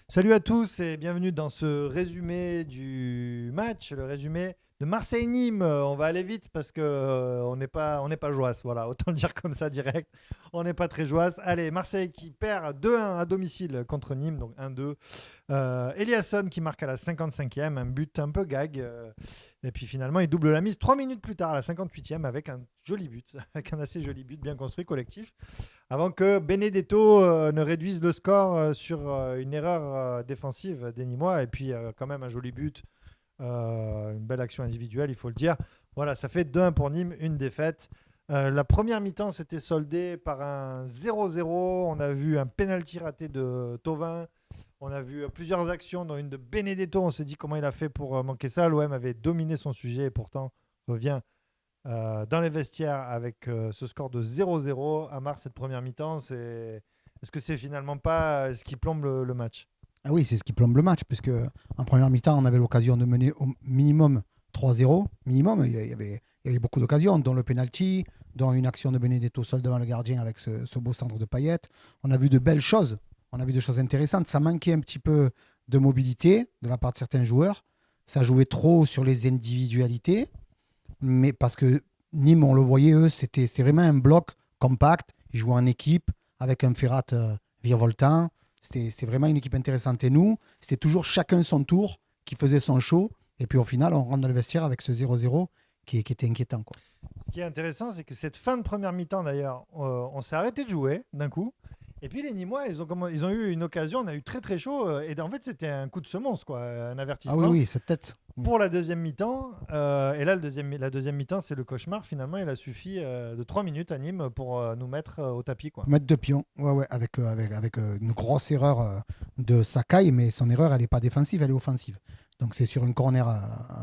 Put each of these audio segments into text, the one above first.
Salut à tous et bienvenue dans ce résumé du match, le résumé de Marseille-Nîmes. On va aller vite parce que on n'est pas joie, voilà, autant le dire comme ça direct. On n'est pas très joie. Allez, Marseille qui perd 2-1 à domicile contre Nîmes, donc 1-2. Eliasson qui marque à la 55e, un but un peu gag. Et puis finalement, il double la mise 3 minutes plus tard, à la 58e, avec un joli but, avec un assez joli but bien construit, collectif avant que Benedetto ne réduise le score sur une erreur défensive des Nîmois. Et puis, quand même, un joli but, une belle action individuelle, il faut le dire. Voilà, ça fait 2-1 pour Nîmes, une défaite. La première mi-temps s'était soldée par un 0-0. On a vu un penalty raté de Thauvin. On a vu plusieurs actions, dont une de Benedetto. On s'est dit comment il a fait pour manquer ça. L'OM avait dominé son sujet et pourtant revient dans les vestiaires avec ce score de 0-0 à Mars cette première mi-temps. Est-ce que c'est finalement pas ce qui plombe le match? Ah oui, c'est ce qui plombe le match, puisque en première mi-temps, on avait l'occasion de mener au minimum 3-0. Minimum, il y avait beaucoup d'occasions, dont le penalty, dont une action de Benedetto seul devant le gardien avec ce beau centre de Payet. On a vu de belles choses, on a vu des choses intéressantes. Ça manquait un petit peu de mobilité de la part de certains joueurs. Ça jouait trop sur les individualités, mais parce que Nîmes, on le voyait, eux, c'était vraiment un bloc compact. Ils jouaient en équipe avec un Ferrat virevoltant. C'était vraiment une équipe intéressante. Et nous, c'était toujours chacun son tour qui faisait son show. Et puis au final, on rentre dans le vestiaire avec ce 0-0 qui était inquiétant, quoi. Ce qui est intéressant, c'est que cette fin de première mi-temps, d'ailleurs, on s'est arrêté de jouer d'un coup. Et puis les Nîmois, ils ont eu une occasion, on a eu très très chaud. Et en fait, c'était un coup de semonce, quoi, un Ah oui, avertissement. oui, cette tête. Oui. Pour la deuxième mi-temps. Et là, la deuxième mi-temps, c'est le cauchemar. Finalement, il a suffi de 3 minutes à Nîmes pour nous mettre au tapis, quoi. Pour mettre deux pions, ouais, ouais, avec une grosse erreur de Sakai, mais son erreur, elle n'est pas défensive, elle est offensive. Donc c'est sur un corner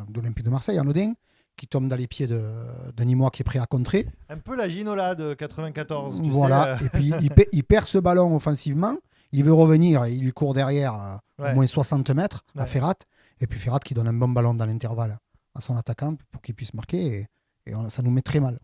de l'Olympique de Marseille, en Odin, qui tombe dans les pieds de Nîmois qui est prêt à contrer. Un peu la Ginola de 94, tu sais. Voilà, et puis il perd ce ballon offensivement, il veut revenir, il lui court derrière au Ouais, moins 60 mètres à ouais. Ferrat, et puis Ferrat qui donne un bon ballon dans l'intervalle à son attaquant pour qu'il puisse marquer, ça nous met très mal.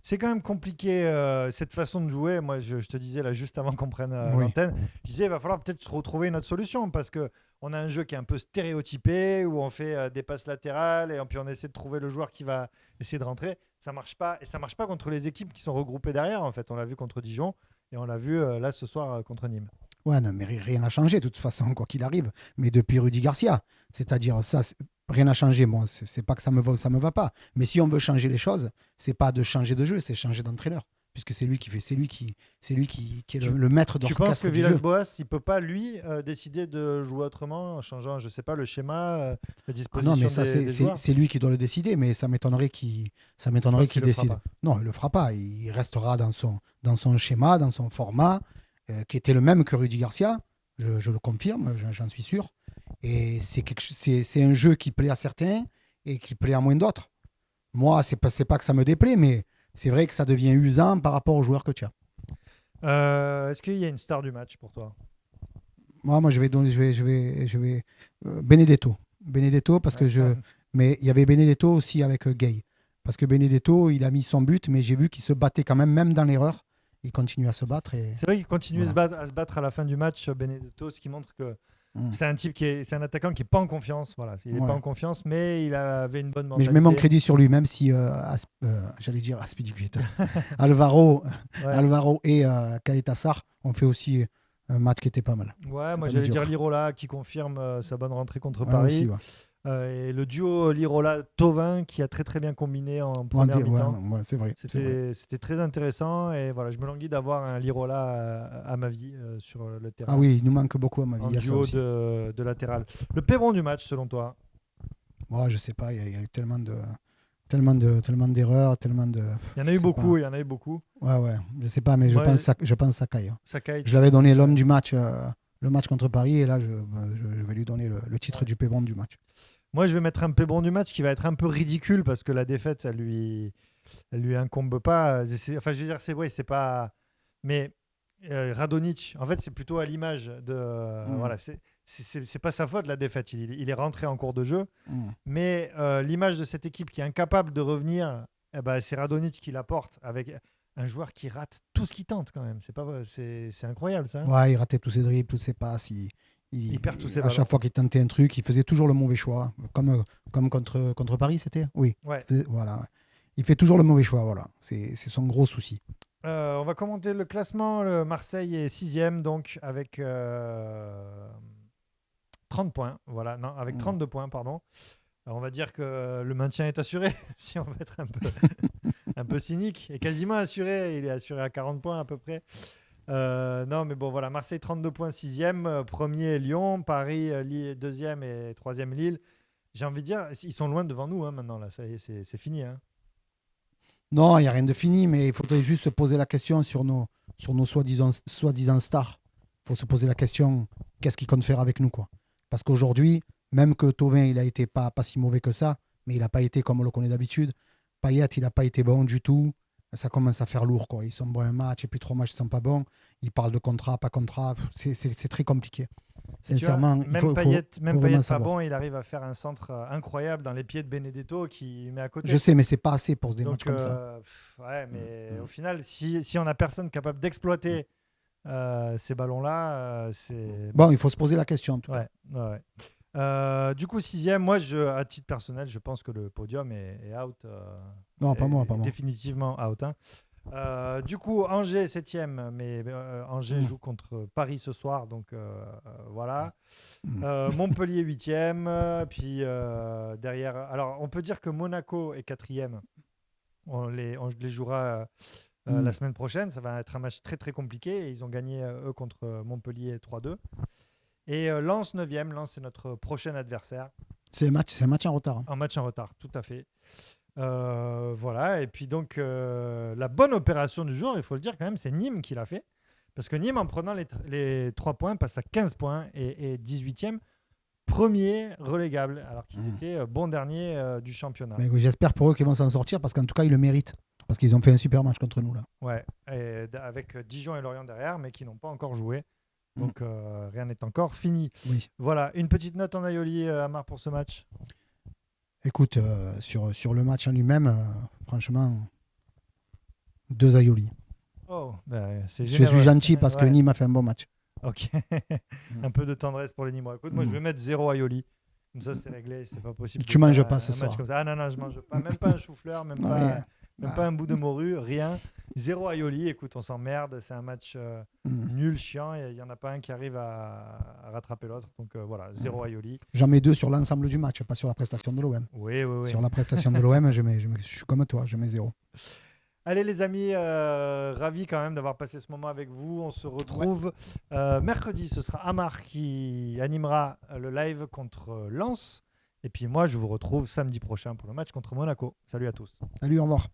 C'est quand même compliqué cette façon de jouer. Moi, je te disais là juste avant qu'on prenne Oui. l'antenne, je disais il va falloir peut-être retrouver une autre solution parce que on a un jeu qui est un peu stéréotypé où on fait des passes latérales et puis on essaie de trouver le joueur qui va essayer de rentrer. Ça marche pas et ça marche pas contre les équipes qui sont regroupées derrière. En fait, on l'a vu contre Dijon et on l'a vu là ce soir contre Nîmes. Ouais, non, mais rien n'a changé de toute façon, quoi qu'il arrive. Mais depuis Rudy Garcia, c'est-à-dire ça, rien n'a changé. Moi, c'est pas que ça me va pas. Mais si on veut changer les choses, c'est pas de changer de jeu, c'est changer d'entraîneur, puisque c'est lui qui fait, c'est lui qui est Tu, le maître tu penses que d'orchestre du jeu. Villas-Boas, il peut pas lui décider de jouer autrement en changeant, je sais pas, le schéma, la Ah non, mais disposition ça, des joueurs? c'est lui qui doit le décider, mais ça Tu m'étonnerait penses qu'il qu'il le fera décide. pas? Non, il le fera pas. Il restera dans son schéma, dans son format, qui était le même que Rudy Garcia. Je le confirme, j'en suis sûr. Et c'est un jeu qui plaît à certains et qui plaît à moins d'autres. Moi, c'est pas que ça me déplaît, mais c'est vrai que ça devient usant par rapport aux joueurs que tu as. Est-ce qu'il y a une star du match pour toi? Moi, Benedetto. Benedetto, parce que Ouais. mais il y avait Benedetto aussi avec Gay. Parce que Benedetto, il a mis son but, mais j'ai vu qu'il se battait quand même, même dans l'erreur. Il continue à se battre et C'est vrai qu'il continue voilà. à se battre à la fin du match, Benedetto, ce qui montre que Mm. c'est un attaquant qui est pas en confiance. Voilà, il est pas Ouais. en confiance, mais il avait une bonne Mais je mets mon mentalité. crédit sur lui, même si j'allais dire Aspilicueta. Alvaro, Ouais, Alvaro et Kaetassar ont fait aussi un match qui était pas mal. ouais, C'était moi pas j'allais dire médiocre. Lirola qui confirme sa bonne rentrée contre Ouais, aussi, Paris. ouais. Et le duo Lirola-Tovin qui a très très bien combiné en première Ouais, mi-temps. ouais, c'est vrai, c'est vrai. C'était très intéressant et voilà, je me languis d'avoir un Lirola à ma vie sur le Ah terrain oui, il nous manque beaucoup à ma vie, en il y a ça duo aussi. de latéral. Le pébron du match selon toi? Moi, je sais pas, il y a eu tellement d'erreurs, tellement de. Il y en a Je eu sais beaucoup, pas. il y en a eu beaucoup. Ouais, ouais, je sais pas, mais Moi, je pense Sakai, hein. Sakai, Je tu l'avais donné ouais, l'homme du match, le match contre Paris, et là, je vais lui donner le titre ouais. du pébron du match. Moi, je vais mettre un pébron du match qui va être un peu ridicule parce que la défaite, elle lui incombe pas. Enfin, je veux dire, c'est vrai, c'est pas. Mais Radonic, en fait, c'est plutôt à l'image de. Mm, Voilà, c'est pas sa faute la défaite. Il est rentré en cours de jeu, mm. mais l'image de cette équipe qui est incapable de revenir, eh ben, c'est Radonic qui l'apporte avec un joueur qui rate tout ce qu'il tente quand même. C'est pas, c'est incroyable ça, hein. Ouais, il ratait tous ses dribbles, toutes ses passes. Il perd tous ses à ballons. chaque fois qu'il tentait un truc, il faisait toujours le mauvais choix. Comme contre Paris, c'était. Oui. Ouais. Voilà. Ouais. Il fait toujours le mauvais choix. Voilà. C'est son gros souci. On va commenter le classement. Le Marseille est 6e, donc avec 30 points. Voilà, non, avec 32 points, pardon. Alors, on va dire que le maintien est assuré, si on veut être un peu cynique. Et quasiment assuré. Il est assuré à 40 points à peu près. Non, mais bon, voilà. Marseille, 32 points, 6e. Premier, Lyon. Paris, 2e et 3e, Lille. J'ai envie de dire, ils sont loin devant nous maintenant. Là. Ça y est, c'est fini. Hein. Non, il n'y a rien de fini, mais il faudrait juste se poser la question sur nos soi-disant stars. Il faut se poser la question, qu'est-ce qu'ils comptent faire avec nous, quoi. Parce qu'aujourd'hui, même que Thauvin, il a été pas si mauvais que ça, mais il n'a pas été comme on le connaît d'habitude. Payet, il n'a pas été bon du tout. Ça commence à faire lourd, quoi. Ils sont bons un match et puis 3 matchs, ils sont pas bons. Ils parlent de contrat, pas contrat. C'est très compliqué. Sincèrement, même Payet, pas savoir. bon, il arrive à faire un centre incroyable dans les pieds de Benedetto qui met à côté. Je sais, mais c'est pas assez pour des Donc, matchs comme ça. Ouais, mais au final, si on n'a personne capable d'exploiter ces ballons-là, c'est... Bon, il faut se poser la question, en tout Ouais, cas. ouais. Du coup, 6e, moi, à titre personnel, je pense que le podium est out. Non, pas moi. Définitivement out. Hein. Du coup, Angers 7e, mais Angers joue contre Paris ce soir, donc voilà. Montpellier 8e, puis derrière. Alors, on peut dire que Monaco est 4e. On les jouera la semaine prochaine. Ça va être un match très très compliqué. Et ils ont gagné eux contre Montpellier 3-2. Et Lens 9e. Lens c'est notre prochain adversaire. C'est un match en retard. Hein. Un match en retard, tout à fait. Voilà, et puis donc la bonne opération du jour, il faut le dire quand même, c'est Nîmes qui l'a fait. Parce que Nîmes, en prenant les 3 points, passe à 15 points et 18e, premier relégable, alors qu'ils étaient bons derniers du championnat. Mais j'espère pour eux qu'ils vont s'en sortir, parce qu'en tout cas, ils le méritent. Parce qu'ils ont fait un super match contre nous, là. Ouais, et avec Dijon et Lorient derrière, mais qui n'ont pas encore joué. Donc rien n'est encore fini. Oui. Voilà, une petite note en Aioli, Amar, pour ce match. Écoute, sur le match en lui-même, franchement, 2 Aioli. Oh, ben, c'est Je généreux. suis gentil parce que Nîmes a fait un bon match. Ok. Un peu de tendresse pour les Nîmois. Écoute, moi, je vais mettre 0 Aioli. Comme ça, c'est réglé. C'est pas possible. Tu manges pas ce soir. Comme ça. Ah non, je mange pas. Même pas un chou-fleur, même pas un bout de morue, rien. 0 Aioli. Écoute, on s'emmerde. C'est un match nul, chiant. Il n'y en a pas un qui arrive à rattraper l'autre. Donc voilà, 0 Aioli. J'en mets 2 sur l'ensemble du match, pas sur la prestation de l'OM. Oui. Sur la prestation de l'OM, je suis comme toi, je mets 0. Allez les amis, ravi quand même d'avoir passé ce moment avec vous. On se retrouve mercredi. Ce sera Amar qui animera le live contre Lens. Et puis moi, je vous retrouve samedi prochain pour le match contre Monaco. Salut à tous. Salut, au revoir.